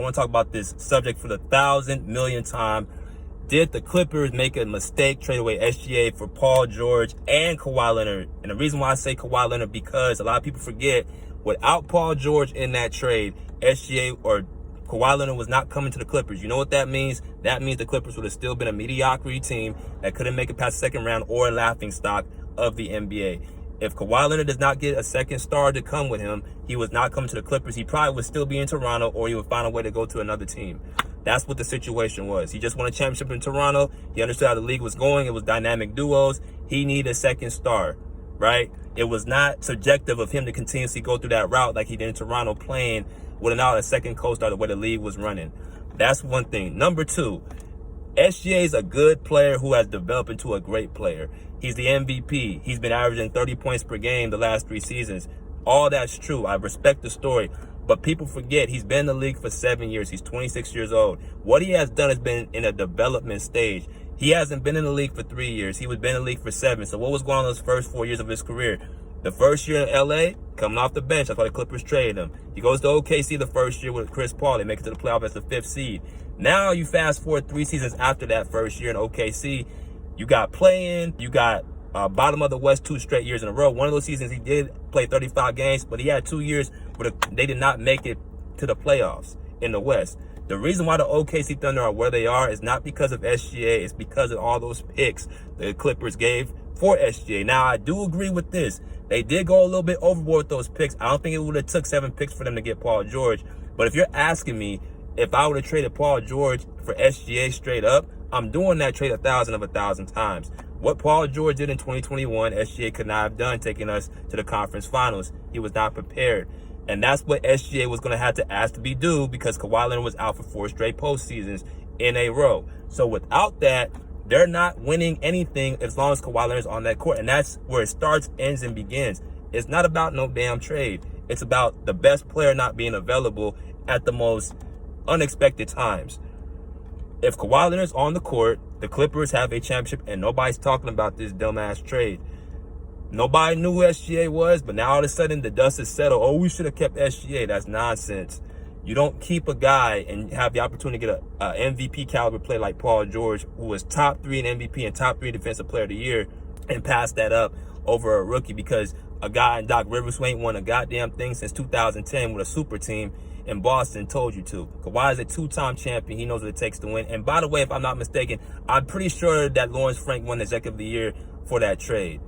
I want to talk about this subject for the 1,000 millionth time. Did the Clippers make a mistake, trade away SGA for Paul George and Kawhi Leonard? And the reason why I say Kawhi Leonard, because a lot of people forget, without Paul George in that trade, SGA or Kawhi Leonard was not coming to the Clippers. You know what that means? That means the Clippers would have still been a mediocrity team that couldn't make it past the second round or a laughingstock of the NBA. If Kawhi Leonard does not get a second star to come with him, he was not coming to the Clippers. He probably would still be in Toronto, or he would find a way to go to another team. That's what the situation was. He just won a championship in Toronto. He understood how the league was going. It was dynamic duos. He needed a second star, right? It was not subjective of him to continuously go through that route like he did in Toronto, playing without a second co-star the way the league was running. That's one thing. Number two, SGA is a good player who has developed into a great player. He's the MVP. He's been averaging 30 points per game the last 3 seasons. All that's true. I respect the story. But people forget he's been in the league for 7 years. He's 26 years old. What he has done has been in a development stage. He hasn't been in the league for 3 years. He was been in the league for 7. So what was going on those first 4 years of his career? The first year in LA, coming off the bench. That's why the Clippers traded him. He goes to OKC the first year with Chris Paul. They make it to the playoff as the 5th seed. Now you fast forward 3 seasons after that first year in OKC. You got play-in. You got bottom of the West 2 straight years in a row. One of those seasons he did play 35 games, but he had 2 years where they did not make it to the playoffs in the West. The reason why the OKC Thunder are where they are is not because of SGA. It's because of all those picks the Clippers gave for SGA. Now, I do agree with this. They did go a little bit overboard with those picks. I don't think it would have took 7 picks for them to get Paul George. But if you're asking me if I would have traded Paul George for SGA straight up, I'm doing that trade 1,000 of 1,000 times. What Paul George did in 2021, SGA could not have done, taking us to the conference finals. He was not prepared. And that's what SGA was going to have to ask to be due, because Kawhi Leonard was out for 4 straight postseasons in a row. So without that, they're not winning anything as long as Kawhi Leonard's on that court. And that's where it starts, ends, and begins. It's not about no damn trade. It's about the best player not being available at the most unexpected times. If Kawhi Leonard's on the court, the Clippers have a championship, and nobody's talking about this dumbass trade. Nobody knew who SGA was, but now all of a sudden the dust is settled. Oh, we should have kept SGA. That's nonsense. You don't keep a guy and have the opportunity to get a MVP caliber player like Paul George, who was top 3 in MVP and top 3 defensive player of the year, and pass that up over a rookie because a guy in Doc Rivers who ain't won a goddamn thing since 2010 with a super team in Boston told you to. Kawhi is a 2-time champion. He knows what it takes to win. And by the way, if I'm not mistaken, I'm pretty sure that Lawrence Frank won Executive of the Year for that trade.